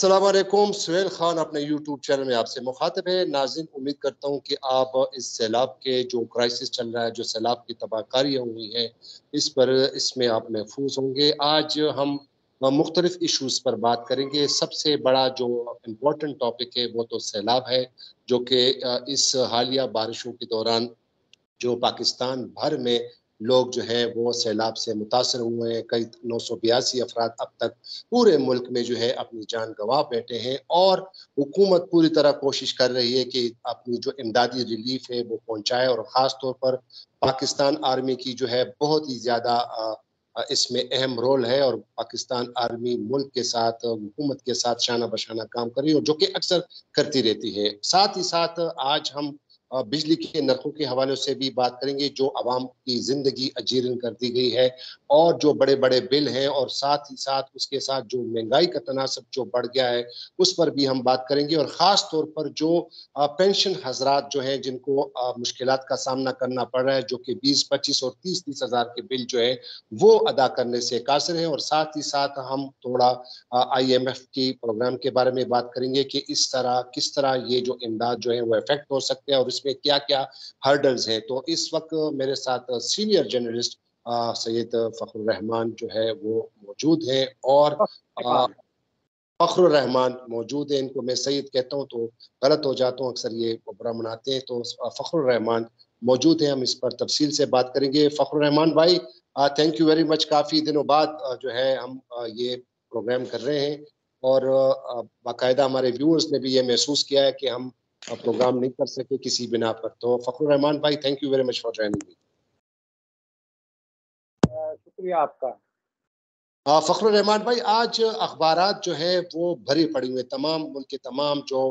अस्सलाम वालेकुम। सुहेल खान अपने यूट्यूब चैनल में आपसे मुखातिब है। नाज़रीन, उम्मीद करता हूँ कि आप इस सैलाब के जो क्राइसिस चल रहा है, जो सैलाब की तबाहकारियाँ हुई हैं, इसमें आप महफूज होंगे। आज हम मुख्तलिफ इशूज़ पर बात करेंगे। सबसे बड़ा जो इम्पोर्टेंट टॉपिक है वो तो सैलाब है, जो कि इस हालिया बारिशों के दौरान जो पाकिस्तान भर में लोग जो हैं वो सैलाब से मुतासर हुए हैं। कई 982 अफराद अब तक पूरे मुल्क में जो है अपनी जान गंवा बैठे हैं, और हुकूमत पूरी तरह कोशिश कर रही है कि अपनी जो इमदादी रिलीफ है वो पहुंचाए, और ख़ास तौर पर पाकिस्तान आर्मी की जो है बहुत ही ज़्यादा इसमें अहम रोल है, और पाकिस्तान आर्मी मुल्क के साथ, हुकूमत के साथ शाना बशाना काम कर रही है, और जो कि अक्सर करती रहती है। साथ ही साथ आज हम बिजली के नरखों के हवाले से भी बात करेंगे, जो आवाम की जिंदगी अजीरन कर दी गई है, और जो बड़े बड़े बिल हैं, और साथ ही साथ उसके साथ जो महंगाई का तनासब जो बढ़ गया है उस पर भी हम बात करेंगे। और ख़ास तौर पर जो पेंशन हजरात जो हैं, जिनको मुश्किलात का सामना करना पड़ रहा है, जो कि 20-25 और 30-30 हज़ार के बिल जो है वो अदा करने से कासिर हैं। और साथ ही साथ हम थोड़ा IMF की प्रोग्राम के बारे में बात करेंगे कि किस तरह ये जो इमदाद जो है वो इफेक्ट हो सकते हैं, और इसमें क्या क्या हर्डल्स हैं। तो इस वक्त मेरे साथ सीनियर जर्नलिस्ट सैयद फ़खरुर रहमान जो है वो मौजूद हैं, और फ़खरुर रहमान मौजूद हैं। इनको मैं सैयद कहता हूँ तो गलत हो जाता हूँ, अक्सर ये बुरा मनाते हैं। तो फ़खरुर रहमान मौजूद हैं, हम इस पर तफसील से बात करेंगे। फ़खरुर रहमान भाई, थैंक यू वेरी मच। काफ़ी दिनों बाद जो है हम ये प्रोग्राम कर रहे हैं, और बाकायदा हमारे व्यूअर्स ने भी ये महसूस किया है कि हम प्रोग्राम नहीं कर सके किसी बिना पर। तो फ़खरुर रहमान भाई, thank you very much for joining me. शुक्रिया आपका। फ़खरुर रहमान भाई, आज अखबारात जो है वो भरी पड़ी हुई हैं। तमाम मुल्क के तमाम जो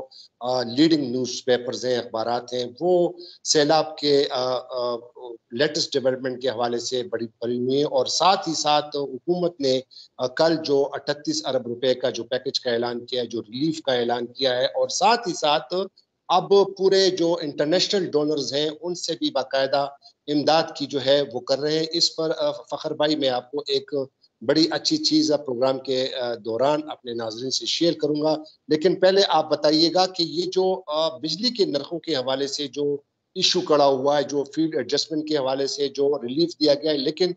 लीडिंग न्यूज़ पेपर्स हैं, अखबारात हैं, वो सैलाब के लेटेस्ट डेवलपमेंट के हवाले से बड़ी भरी हुई हैं। और साथ ही साथ हुकूमत ने कल जो 38 अरब रुपए का जो पैकेज का ऐलान किया है, जो रिलीफ का ऐलान किया है, और साथ ही साथ अब पूरे जो इंटरनेशनल डोनर्स हैं उनसे भी बाकायदा इमदाद की जो है वो कर रहे हैं। इस पर फ़खर भाई, मैं आपको एक बड़ी अच्छी चीज़ प्रोग्राम के दौरान अपने नाज़रीन से शेयर करूँगा। लेकिन पहले आप बताइएगा कि ये जो बिजली के नरखों के हवाले से जो इश्यू खड़ा हुआ है, जो फील्ड एडजस्टमेंट के हवाले से जो रिलीफ दिया गया है, लेकिन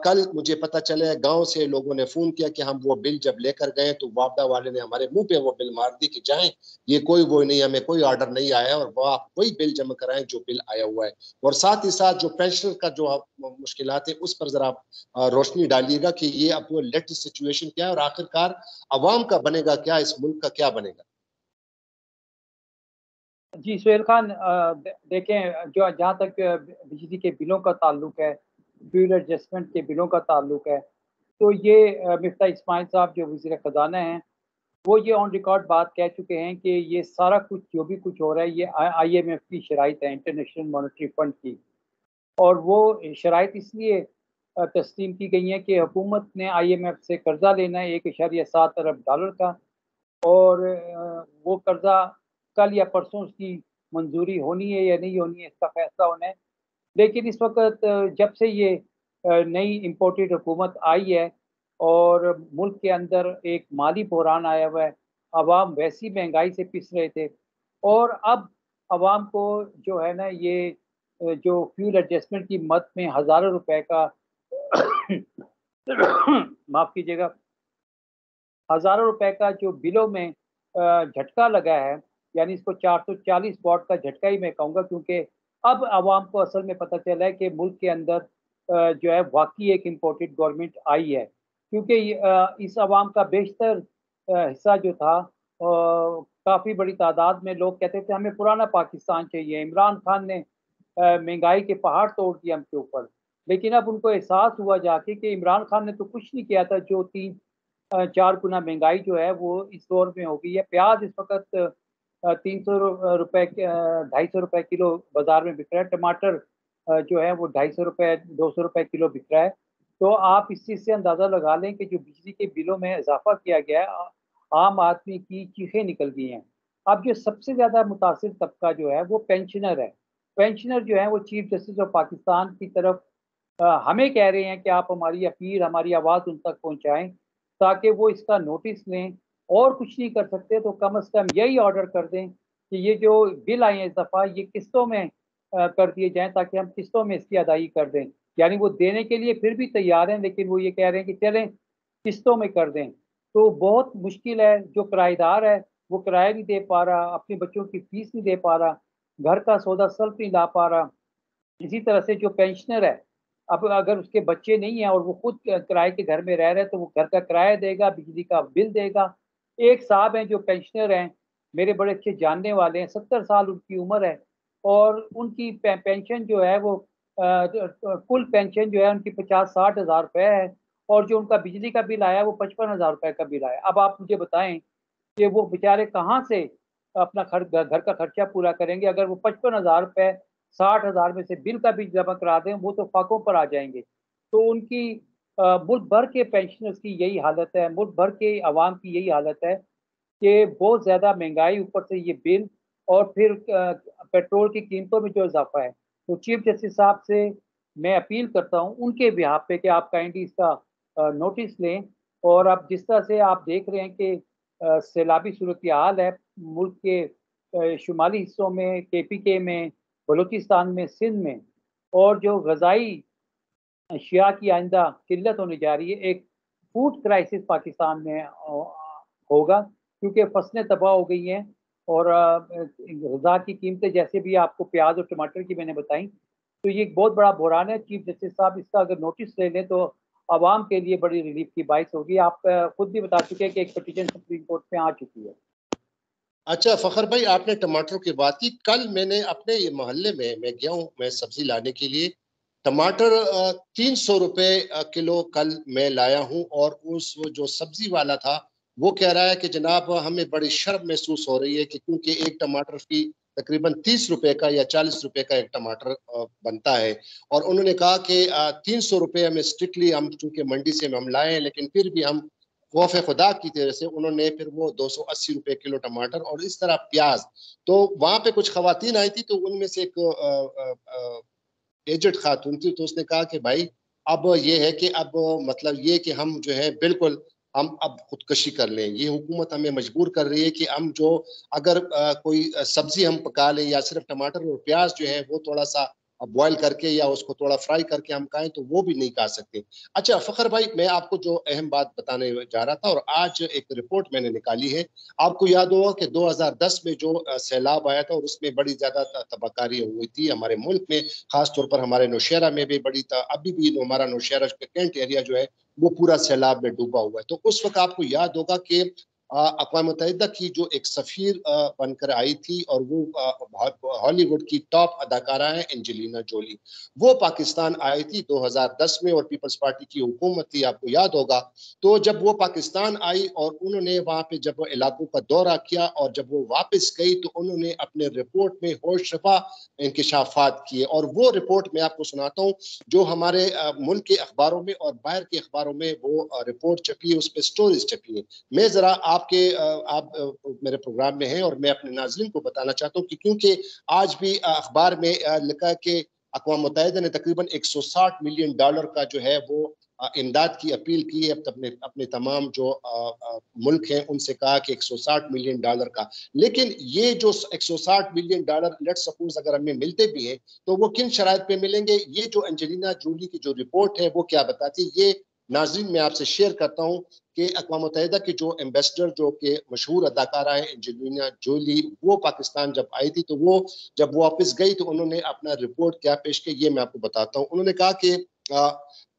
कल मुझे पता चला है गाँव से लोगों ने फ़ोन किया कि हम वो बिल जब लेकर गए तो वापडा वाले ने हमारे मुँह पे वो बिल मार दी कि जाएँ, ये कोई वो नहीं, हमें कोई ऑर्डर नहीं आया, और वो आप वही बिल जमा कराएँ जो बिल आया हुआ है। और साथ ही साथ जो पेंशनर का जो मुश्किलात है उस पर ज़रा आप रोशनी डालिएगा कि ये अब वो लेटेस्ट सिचुएशन क्या है, और आखिरकार अवाम का बनेगा क्या, इस मुल्क का क्या बनेगा? जी, सुहेल खान, देखें, जो जहाँ तक बिजली के बिलों का ताल्लुक है, फ्यूल एडजस्टमेंट के बिलों का ताल्लुक है, तो ये मिफ्ता इस्माइल साहब जो वज़ीर ख़ज़ाना हैं, वो ये ऑन रिकॉर्ड बात कह चुके हैं कि ये सारा कुछ जो भी कुछ हो रहा है, ये IMF की शराइत है, इंटरनेशनल मॉनेटरी फंड की। और वो शराइत इसलिए तस्लीम की गई हैं कि हुकूमत ने IMF से कर्ज़ा लेना है 1.7 अरब डॉलर का, और वो कर्ज़ा कल या परसों उसकी मंजूरी होनी है या नहीं होनी है, इसका फैसला होना है। लेकिन इस वक़्त जब से ये नई इम्पोर्टेड हुकूमत आई है और मुल्क के अंदर एक माली बहरान आया हुआ है, अवाम वैसी महंगाई से पिस रहे थे, और अब अवाम को जो है ना, ये जो फ्यूल एडजस्टमेंट की मद में हज़ारों रुपए का माफ़ कीजिएगा, हज़ारों रुपए का जो बिलों में झटका लगा है, यानी इसको 440 वॉट का झटका ही मैं कहूँगा, क्योंकि अब आवाम को असल में पता चला है कि मुल्क के अंदर जो है वाक़ई एक इम्पोर्टेड गवर्नमेंट आई है। क्योंकि इस अवाम का बेशतर हिस्सा जो था, काफ़ी बड़ी तादाद में लोग कहते थे हमें पुराना पाकिस्तान चाहिए। इमरान खान ने महंगाई के पहाड़ तोड़ दिए हमसे ऊपर। लेकिन अब उनको एहसास हुआ जाके कि इमरान खान ने तो कुछ नहीं किया था, जो 4 गुना महंगाई जो है वो इस दौर में हो गई है। प्याज इस वक़्त 300 रुपए के 250 रुपए किलो बाज़ार में बिक रहा है। टमाटर जो है वो 250 रुपए, 200 रुपए किलो बिक रहा है। तो आप इस चीज़ से अंदाज़ा लगा लें कि जो बिजली के बिलों में इज़ाफ़ा किया गया है, आम आदमी की चीखें निकल गई हैं। अब जो सबसे ज़्यादा मुतासिर तबका जो है वो पेंशनर है। पेंशनर जो है वो चीफ जस्टिस ऑफ पाकिस्तान की तरफ हमें कह रहे हैं कि आप हमारी अपील, हमारी आवाज़ उन तक पहुँचाएँ, ताकि वो इसका नोटिस लें और कुछ नहीं कर सकते तो कम से कम यही ऑर्डर कर दें कि ये जो बिल आए हैं इस दफ़ा ये किस्तों में कर दिए जाएँ, ताकि हम किस्तों में इसकी अदायगी कर दें। यानी वो देने के लिए फिर भी तैयार हैं, लेकिन वो ये कह रहे हैं कि चलें किस्तों में कर दें। तो बहुत मुश्किल है, जो किराएदार है वो किराया नहीं दे पा रहा, अपने बच्चों की फीस नहीं दे पा रहा, घर का सौदा सल्फ नहीं ला पा रहा। इसी तरह से जो पेंशनर है, अब अगर उसके बच्चे नहीं हैं और वो खुद किराए के घर में रह रहे हैं, तो वो घर का किराया देगा, बिजली का बिल देगा। एक साहब हैं जो पेंशनर हैं, मेरे बड़े अच्छे जानने वाले हैं, 70 साल उनकी उम्र है और उनकी पेंशन जो है वो कुल पेंशन जो है उनकी 50-60 हज़ार रुपए है और जो उनका बिजली का बिल आया है वो 55 हज़ार रुपए का बिल आया। अब आप मुझे बताएँ कि वो बेचारे कहाँ से अपना घर का खर्चा पूरा करेंगे? अगर वो 55 हज़ार रुपए 60 हज़ार में से बिल का भी जमा करा दें, वो तो फाकों पर आ जाएँगे। तो उनकी मुल्क भर के पेंशनर्स की यही हालत है, मुल्क भर के अवाम की यही हालत है कि बहुत ज़्यादा महँगाई, ऊपर से ये बिल और फिर पेट्रोल की कीमतों में जो इज़ाफ़ा है। तो चीफ जस्टिस साहब से मैं अपील करता हूँ उनके बिहाफ़ पे कि आप काइंडली इसका नोटिस लें और अब जिस तरह से आप देख रहे हैं कि सैलाबी सूरत-ए-हाल है मुल्क के शुमाली हिस्सों में, केपीके में, बलूचिस्तान में, सिंध में और जो ग़ज़ाई अशिया की आइंदा किल्लत होने जा रही है, एक फूड क्राइसिस पाकिस्तान में होगा क्योंकि फसलें तबाह हो गई हैं और ग़िज़ा की कीमतें जैसे भी आपको प्याज़ और टमाटर की मैंने बताई, तो ये एक बहुत बड़ा बुहरान है। चीफ जस्टिस साहब इसका अगर नोटिस ले लें तो अवाम के लिए बड़ी रिलीफ़ की बाइस होगी। आप खुद भी बता चुके हैं कि एक पिटीशन सुप्रीम कोर्ट में आ चुकी है। अच्छा फ़खर भाई, आपने टमाटरों की बात की। कल मैंने अपने ये मोहल्ले में मैं गया हूँ, मैं सब्ज़ी लाने के लिए। टमाटर 300 रुपए किलो कल मैं लाया हूँ और उस वो जो सब्ज़ी वाला था, वो कह रहा है कि जनाब हमें बड़ी शर्म महसूस हो रही है कि क्योंकि एक टमाटर की तकरीबन 30 रुपए का या 40 रुपए का एक टमाटर बनता है और उन्होंने कहा कि 300 रुपए हमें स्ट्रिक्टली हम चूँकि मंडी से हम लाए हैं, लेकिन फिर भी हम खौफ खुदा की तरह से उन्होंने फिर वो 280 रुपए किलो टमाटर और इस तरह प्याज। तो वहां पे कुछ खवातीन आई थी, तो उनमें से एक एजेड खातून थी, तो उसने कहा कि भाई अब ये है कि अब मतलब ये कि हम जो है बिल्कुल हम अब खुदकशी कर लें, ये हुकूमत हमें मजबूर कर रही है कि हम जो अगर कोई सब्जी हम पका लें या सिर्फ टमाटर और प्याज जो है वो थोड़ा सा बॉयल करके या उसको थोड़ा फ्राई करके हम खाएं तो वो भी नहीं खा सकते। अच्छा फ़खर भाई, मैं आपको जो अहम बात बताने जा रहा था और आज एक रिपोर्ट मैंने निकाली है। आपको याद होगा कि 2010 में जो सैलाब आया था और उसमें बड़ी ज़्यादा तबाहकारी हुई थी हमारे मुल्क में, खास तौर पर हमारे नौशहरा में भी अभी भी हमारा नौशहरा कैंट एरिया जो है वो पूरा सैलाब में डूबा हुआ है। तो उस वक्त आपको याद होगा कि अक़वाम मुत्तहिदा की जो एक सफ़ीर बनकर आई थी और वो हॉलीवुड की टॉप अदाकारा है एंजेलिना जोली। वो पाकिस्तान आई थी 2010 में और पीपल्स पार्टी की हुकूमत थी, आपको याद होगा। तो जब वो पाकिस्तान आई और उन्होंने वहाँ पे जब इलाकों का दौरा किया और जब वो वापस गई तो उन्होंने अपने रिपोर्ट में होशरफा इंकशाफात किए और वो रिपोर्ट मैं आपको सुनाता हूँ जो हमारे मुल्क के अखबारों में और बाहर के अखबारों में वो रिपोर्ट छपी है, उस पर स्टोरीज छपी है। मैं जरा आप मेरे प्रोग्राम में हैं और मैं अपने नाज़रीन को बताना चाहता हूँ कि क्योंकि आज भी अखबार में लिखा कि अक़वाम मुत्तहिदा ने तकरीबन $160 मिलियन का जो है वो इमदाद की अपील की है। अपने अपने तमाम जो मुल्क हैं उनसे कहा कि $160 मिलियन का, लेकिन ये जो $160 मिलियन लेट सपोज अगर हमें मिलते भी हैं तो वो किन शराइत पे मिलेंगे? ये जो एंजेलिना जोली की जो रिपोर्ट है वो क्या बताती है, ये नाज़रीन मैं आपसे शेयर करता हूँ कि अक़वाम मुत्तहिदा की जो एम्बेसडर जो कि मशहूर अदाकारा है एंजेलिना जोली, वो पाकिस्तान जब आई थी तो वो जब वापस गई तो उन्होंने अपना रिपोर्ट क्या पेश किया ये मैं आपको बताता हूँ। उन्होंने कहा कि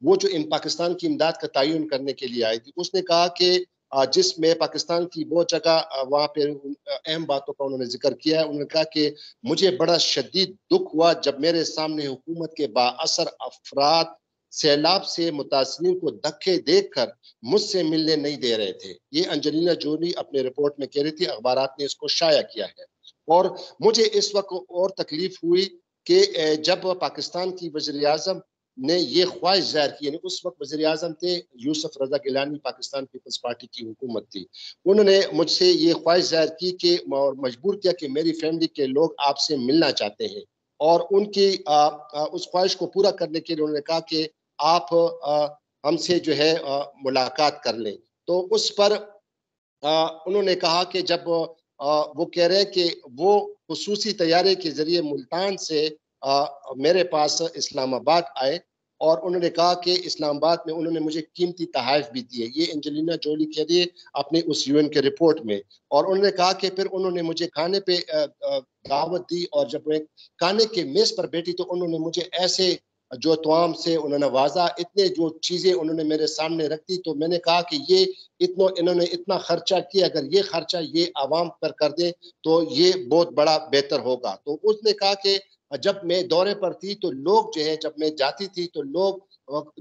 वो जो इन पाकिस्तान की इमदाद का तयन करने के लिए आई थी, उसने कहा कि जिसमें पाकिस्तान की बहुत जगह वहाँ पे अहम बातों का उन्होंने जिक्र किया है। उन्होंने कहा कि मुझे बड़ा शदीद दुख हुआ जब मेरे सामने हुकूमत के बाअसर अफराद सैलाब से मुतासिरीन को धक्के देकर मुझसे मिलने नहीं दे रहे थे। ये एंजेलिना जोली अपने रिपोर्ट में कह रही थी, अखबारात ने इसको शाया किया है। और मुझे इस वक्त और तकलीफ हुई कि जब पाकिस्तान की वज़ीर आज़म ने ये ख्वाहिश ज़ाहिर की, यानी उस वक्त वज़ीर आज़म थे यूसुफ रज़ा गिलानी, पाकिस्तान पीपल्स पार्टी की हुकूमत थी। उन्होंने मुझसे ये ख्वाहिश ज़ाहिर की कि और मजबूर किया कि मेरी फैमिली के लोग आपसे मिलना चाहते हैं और उनकी उस ख्वाहिश को पूरा करने के लिए उन्होंने कहा कि आप हमसे जो है मुलाकात कर लें। तो उस पर उन्होंने कहा कि जब वो कह रहे हैं कि वो खुसूसी तैयारे के ज़रिए मुल्तान से मेरे पास इस्लामाबाद आए और उन्होंने कहा कि इस्लामाबाद में उन्होंने मुझे कीमती तोहफ़े भी दिए। ये एंजेलिना जोली कह रही है अपनी उस यूएन के रिपोर्ट में। और उन्होंने कहा कि फिर उन्होंने मुझे खाने पे दावत दी और जब मैं खाने के मेज़ पर बैठी तो उन्होंने मुझे ऐसे जो तमाम से उन्होंने नवाजा, इतने जो चीज़ें उन्होंने मेरे सामने रख दी, तो मैंने कहा कि ये इन्होंने इतना खर्चा किया, अगर ये खर्चा ये आवाम पर कर दें तो ये बहुत बड़ा बेहतर होगा। तो उसने कहा कि जब मैं दौरे पर थी तो लोग जो है, जब मैं जाती थी तो लोग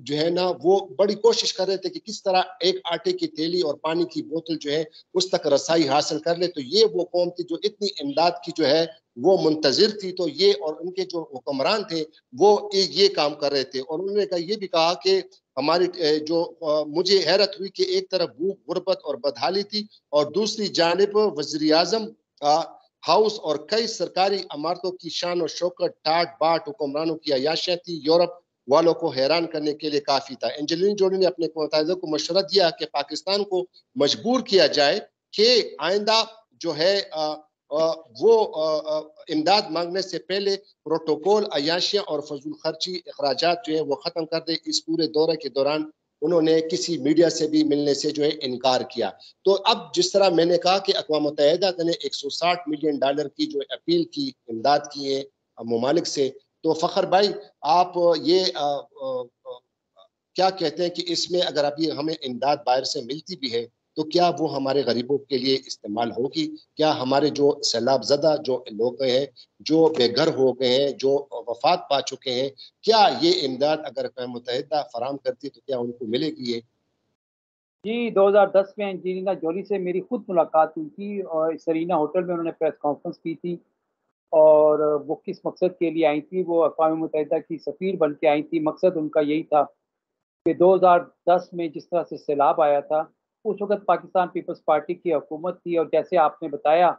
जो है ना वो बड़ी कोशिश कर रहे थे कि किस तरह एक आटे की थैली और पानी की बोतल जो है उस तक रसाई हासिल कर ले। तो ये वो कौम थी जो इतनी इमदाद की जो है वो मुंतजिर थी। तो ये और उनके जो हुक्मरान थे वो ये काम कर रहे थे। और उन्होंने कहा ये भी कहा कि हमारी जो मुझे हैरत हुई कि एक तरफ भूख गुर्बत और बदहाली थी और दूसरी जानिब वज़ीर आज़म हाउस और कई सरकारी इमारतों की शान और शौकत ठाट बाट हुक्मरानों की अयाशियां थी। यूरोप वालों को हैरान करने के लिए काफी था। एंजेलिना जोली ने अपने मुताहिदों को मशवरा दिया कि पाकिस्तान को मजबूर किया जाए कि आइंदा जो है वो इमदाद मांगने से पहले प्रोटोकॉल अयाशियां और फजूल खर्ची अखराजात जो है वो खत्म कर दे। इस पूरे दौरे के दौरान उन्होंने किसी मीडिया से भी मिलने से जो है इनकार किया। तो अब जिस तरह मैंने कहा कि अक़वाम मुत्तहिदा ने $160 मिलियन की जो अपील की, इमदाद की है ममालिक से, तो फ़खर भाई आप ये क्या कहते हैं कि इसमें अगर अभी हमें इमदाद बाहर से मिलती भी है तो क्या वो हमारे गरीबों के लिए इस्तेमाल होगी? क्या हमारे जो सैलाब ज़दा जो लोग हैं, जो बेघर हो गए हैं, जो वफ़ात पा चुके हैं, क्या ये इमदाद अगर अक़वाम मुत्तहिदा फ़राहम करती तो क्या उनको मिलेगी ये? जी, 2010 में एंजेलिना जोली से मेरी खुद मुलाकात हुई थी और सरीना होटल में उन्होंने प्रेस कॉन्फ्रेंस की थी। और वो किस मकसद के लिए आई थी, वो अक़वाम मुत्तहिदा की सफ़ीर बन के आई थी। मकसद उनका यही था कि 2010 में जिस तरह से सैलाब आया था, उस वक़्त पाकिस्तान पीपल्स पार्टी की हुकूमत थी और जैसे आपने बताया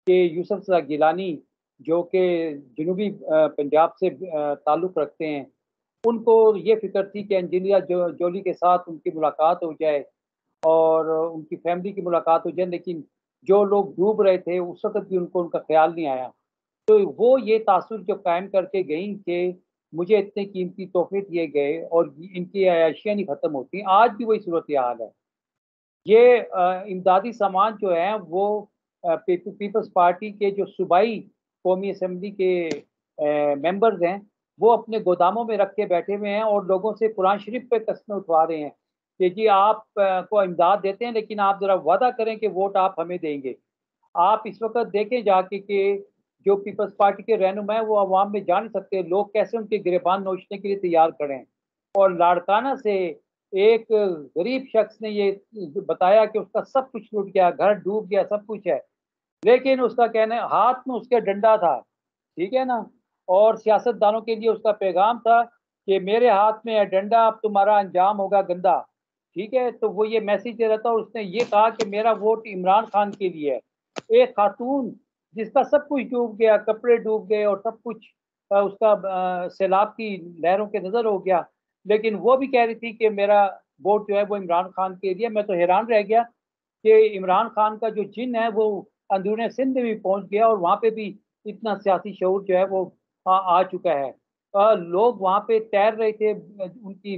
कि यूसुफ गिलानी जो कि जनूबी पंजाब से ताल्लुक़ रखते हैं, उनको ये फ़िक्र थी कि एंजेलिना जोली के साथ उनकी मुलाकात हो जाए और उनकी फैमिली की मुलाकात हो जाए, लेकिन जो लोग डूब रहे थे, उस वक़्त भी उनको उनका ख़्याल नहीं आया। तो वो ये तासुर जो कायम करके गईं कि मुझे इतने कीमती तोहफ़े दिए गए और इनकी अयाशियाँ नहीं ख़त्म होती। आज भी वही सूरत-ए-हाल है। ये इमदादी सामान जो है वो पीपल्स पार्टी के जो सूबाई कौमी असम्बली के मेंबर्स हैं, वो अपने गोदामों में रख के बैठे हुए हैं और लोगों से कुरान शरीफ पे कस्में उठवा रहे हैं कि जी आप को इमदाद देते हैं, लेकिन आप ज़रा वादा करें कि वोट आप हमें देंगे। आप इस वक़्त देखें जाके कि जो पीपल्स पार्टी के रहनुमा हैं, वो अवाम में जा नहीं सकते, लोग कैसे उनके गिरेबान नोचने के लिए तैयार खड़े हैं। और लाड़काना से एक गरीब शख्स ने ये बताया कि उसका सब कुछ लुट गया, घर डूब गया, सब कुछ है। लेकिन उसका कहना है हाथ में उसके डंडा था, ठीक है ना? और सियासतदानों के लिए उसका पैगाम था कि मेरे हाथ में है डंडा, अब तुम्हारा अंजाम होगा गंदा, ठीक है? तो वो ये मैसेज दे रहा था और उसने ये कहा कि मेरा वोट इमरान खान के लिए है। एक खातून जिसका सब कुछ डूब गया, कपड़े डूब गए और सब कुछ उसका सैलाब की लहरों के नज़र हो गया, लेकिन वो भी कह रही थी कि मेरा वोट जो है वो इमरान खान के लिए। मैं तो हैरान रह गया कि इमरान खान का जो जिन है वो अंदरूनी सिंध में भी पहुंच गया और वहाँ पे भी इतना सियासी शऊर जो है वो आ चुका है। लोग वहाँ पे तैर रहे थे, उनकी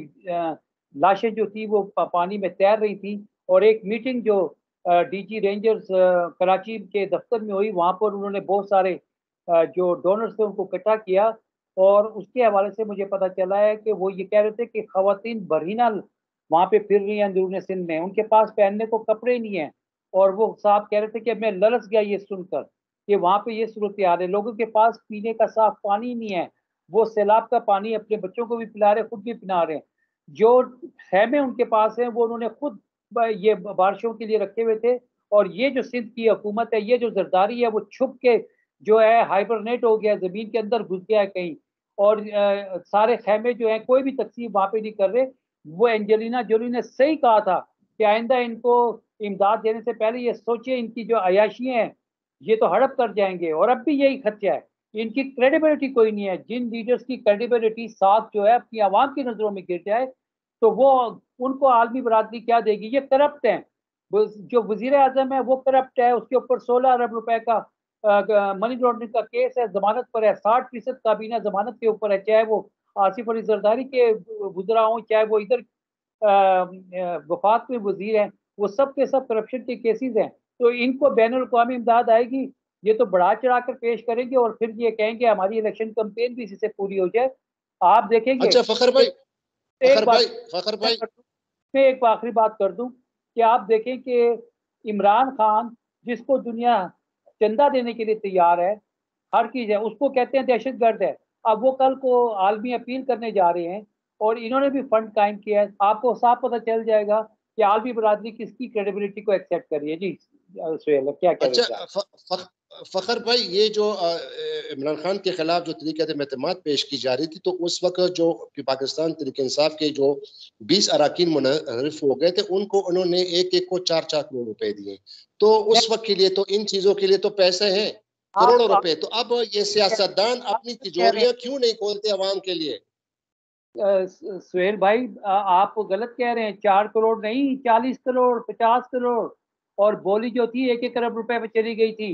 लाशें जो थी वो पानी में तैर रही थी और एक मीटिंग जो डीजी रेंजर्स कराची के दफ्तर में हुई, वहाँ पर उन्होंने बहुत सारे जो डोनर्स थे उनको इकट्ठा किया और उसके हवाले से मुझे पता चला है कि वो ये कह रहे थे कि खवातीन बरहीना वहाँ पे फिर रही हैं अंदरूनी सिंध में, उनके पास पहनने को कपड़े नहीं हैं और वो साहब कह रहे थे कि मैं ललच गया ये सुनकर कि वहाँ पे ये सूरत-ए-हाल है, लोगों के पास पीने का साफ पानी नहीं है, वो सैलाब का पानी अपने बच्चों को भी पिला रहे हैं, खुद भी पिला रहे हैं। जो ख़ैमे उनके पास हैं, वो उन्होंने खुद ये बारिशों के लिए रखे हुए थे और ये जो सिंध की हुकूमत है, ये जो ज़रदारी है, वो छुप के जो है हाइबरनेट हो गया, ज़मीन के अंदर घुस गया है कहीं और सारे ख़ैमे जो हैं, कोई भी तक़सीम वहाँ पे नहीं कर रहे। वो एंजेलिना जोली ने सही कहा था कि आइंदा इनको इमदाद देने से पहले ये सोचिए इनकी जो अय्याशियाँ हैं, ये तो हड़प कर जाएँगे और अब भी यही खदशा है। इनकी क्रेडिबिलिटी कोई नहीं है, जिन लीडर्स की क्रेडिबिलिटी साथ जो है अपनी आवाम की नज़रों में गिर जाए, तो वो उनको आलमी बरादरी क्या देगी? ये करप्ट हैं। जो वज़ीर आज़म है वो करप्ट है, उसके ऊपर 16 अरब रुपए का मनी लॉन्ड्रिंग का केस है, ज़मानत पर है, 60% काबीना ज़मानत के ऊपर है, चाहे वो आसिफ अली ज़रदारी के वुज़रा हों, चाहे वो इधर वफाक में वज़ीर हैं, वो सब के सब करप्शन के केसेस हैं। तो इनको बैनुल-अक़वामी इमदाद आएगी, ये तो बढ़ा-चढ़ा कर पेश करेंगे और फिर ये कहेंगे हमारी इलेक्शन कैंपेन भी इसी से पूरी हो जाए। आप देखेंगे अच्छा फ़खर भाई, एक फ़खर बात भाई, फ़खर मैं भाई। कर दूँ मैं एक आखिरी बात कर दूँ कि आप देखें कि इमरान खान जिसको दुनिया चंदा देने के लिए तैयार है, हर चीज़ है, उसको कहते हैं दहशतगर्द है। अब वो कल को आलमी अपील करने जा रहे हैं और इन्होंने भी फंड कायम किया है। आपको साफ पता चल जाएगा कि आलमी बरादरी किसकी क्रेडिबिलिटी को एक्सेप्ट कर रही है। जी, सुहेल क्या कह रहे अच्छा थे आप? फ़खर भाई, ये जो इमरान खान के खिलाफ जो तरीक़त-ए-एतमाद पेश की जा रही थी, तो उस वक़्त जो कि पाकिस्तान तहरीक-ए-इंसाफ के जो 20 अरकान मुनहरिफ हो गए थे, उनको उन्होंने एक-एक को 4-4 करोड़ रुपए दिए। तो मैं उस वक़्त के लिए तो इन चीज़ों के लिए तो पैसे हैं, आप करोड़ों आप रुपए। तो अब ये सियासतदान आप अपनी कह रहे हैं तिजोरियाँ क्यों नहीं खोलते अवाम के लिए? सुहेल भाई, आप गलत कह रहे हैं। 4 करोड़ नहीं, 40 करोड़, 50 करोड़ और बोली जो थी 1-1 अरब रुपए पे चली गई थी।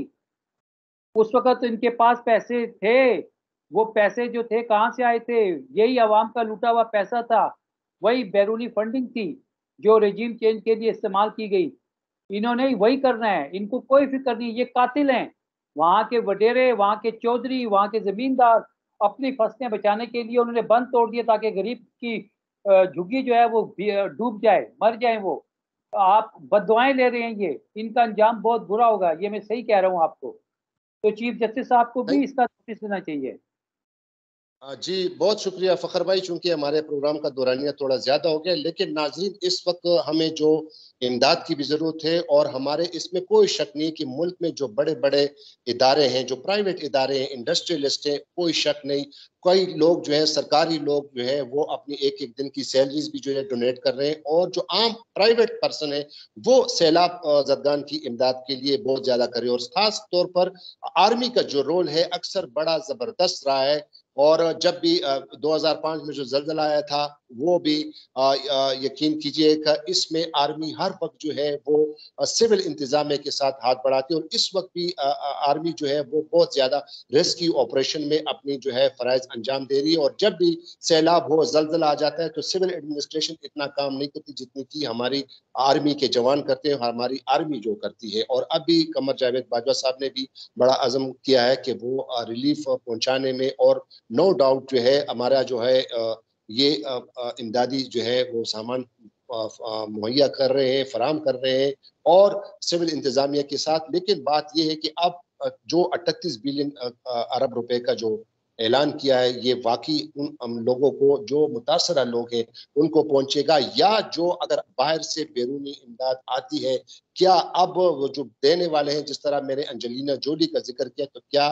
उस वक़्त इनके पास पैसे थे। वो पैसे जो थे कहाँ से आए थे? यही अवाम का लूटा हुआ पैसा था। वही बैरूनी फंडिंग थी, जो रेज़ीम चेंज के लिए इस्तेमाल की गई। इन्होंने वही करना है, इनको कोई फ़िक्र नहीं, ये कातिल हैं। वहाँ के वडेरे, वहाँ के चौधरी, वहाँ के ज़मींदार अपनी फसलें बचाने के लिए उन्होंने बंद तोड़ दिए ताकि गरीब की झुग्गी जो है वो डूब जाए, मर जाएँ वो। आप बददुआएँ ले रहे हैं ये, इनका अंजाम बहुत बुरा होगा, ये मैं सही कह रहा हूँ आपको। तो चीफ जस्टिस साहब को भी इसका नोटिस लेना चाहिए। जी, बहुत शुक्रिया फ़खर भाई, चूँकि हमारे प्रोग्राम का दौरानिया थोड़ा ज़्यादा हो गया, लेकिन नाज़रीन, इस वक़्त हमें जो इमदाद की भी ज़रूरत है, और हमारे इसमें कोई शक नहीं कि मुल्क में जो बड़े-बड़े इदारे हैं, जो प्राइवेट इदारे हैं, इंडस्ट्रियलिस्ट हैं, कोई शक नहीं। कई लोग जो हैं, सरकारी लोग जो हैं, वो अपनी एक-एक दिन की सैलरीज़ भी जो है डोनेट कर रहे हैं, और जो आम प्राइवेट पर्सन है, वो सैलाब ज़दगान की इमदाद के लिए बहुत ज़्यादा कर रहे हैं, और ख़ास तौर पर आर्मी का जो रोल है, अक्सर बड़ा ज़बरदस्त रहा है। और जब भी 2005 में जो ज़ल्ज़ला आया था, वो भी यकीन कीजिए कि इसमें आर्मी हर वक़्त जो है वो सिविल इंतज़ामिया के साथ हाथ बढ़ाती है, और इस वक़्त भी आर्मी जो है वो बहुत ज़्यादा रेस्क्यू ऑपरेशन में अपनी जो है फ़राइज़ अंजाम दे रही है, और जब भी सैलाब हो, ज़ल्ज़ला आ जाता है, तो सिविल एडमिनिस्ट्रेशन इतना काम नहीं करती जितनी कि हमारी आर्मी के जवान करते हैं, हमारी आर्मी जो करती है। और अभी कमर जावेद बाजवा साहब ने भी बड़ा अज़्म किया है कि वो रिलीफ़ पहुँचाने में, और नो डाउट जो है हमारा जो है ये इमदादी जो है वो सामान मुहैया कर रहे हैं, फराहम कर रहे हैं, और सिविल इंतज़ामिया के साथ। लेकिन बात ये है कि अब जो 38 बिलियन अरब रुपए का जो ऐलान किया है, ये वाक़ई उन लोगों को, जो मुतासरा लोग हैं, उनको पहुँचेगा, या जो अगर बाहर से बैरूनी इमदाद आती है, क्या अब वो जो देने वाले हैं, जिस तरह मैंने एंजेलिना जोली का ज़िक्र किया, तो क्या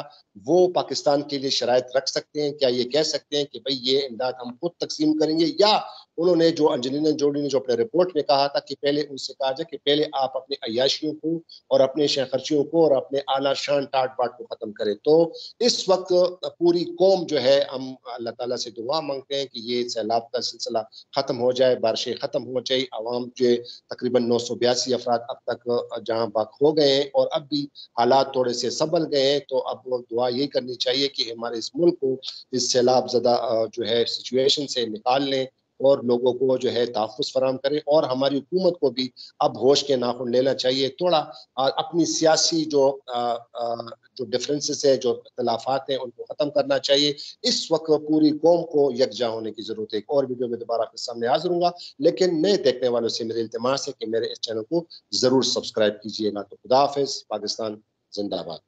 वो पाकिस्तान के लिए शराइत रख सकते हैं? क्या ये कह सकते हैं कि भई ये इमदाद हम खुद तक़सीम करेंगे? या उन्होंने, जो एंजेलिना जोली ने जो अपने रिपोर्ट में कहा था, कि पहले उनसे कहा जाए कि पहले आप अपने अय्याशियों को और अपने शहखर्चियों को और अपने आला शान टाट-बाट को ख़त्म करें। तो इस वक़्त पूरी कौम जो है, हम अल्लाह ताला से दुआ माँगते हैं कि ये सैलाब का सिलसिला ख़त्म हो जाए, बारिशें ख़त्म हो जाए, अवाम जो तकरीबन 982 अफ़राद अब तक जहाँ बाग हो गए हैं, और अब भी हालात थोड़े से संभल गए हैं। तो अब दुआ यही करनी चाहिए कि हमारे इस मुल्क को इस सैलाब ज़दा जो है सिचुएशन से निकाल लें, और लोगों को जो है तहफ़्फ़ुज़ फ़राहम करें, और हमारी हुकूमत को भी अब होश के नाख़ुन लेना चाहिए। थोड़ा अपनी सियासी जो डिफरेंसेस है, जो इख्तिलाफ़ात हैं, उनको ख़त्म करना चाहिए। इस वक़्त पूरी कौम को यकजा होने की ज़रूरत है। एक और वीडियो में दोबारा आपके सामने हाज़िर होऊँगा, लेकिन नए देखने वालों से मेरी इल्तिमास है कि मेरे इस चैनल को ज़रूर सब्सक्राइब कीजिएगा। तो खुदा हाफ़िज़, पाकिस्तान ज़िंदाबाद।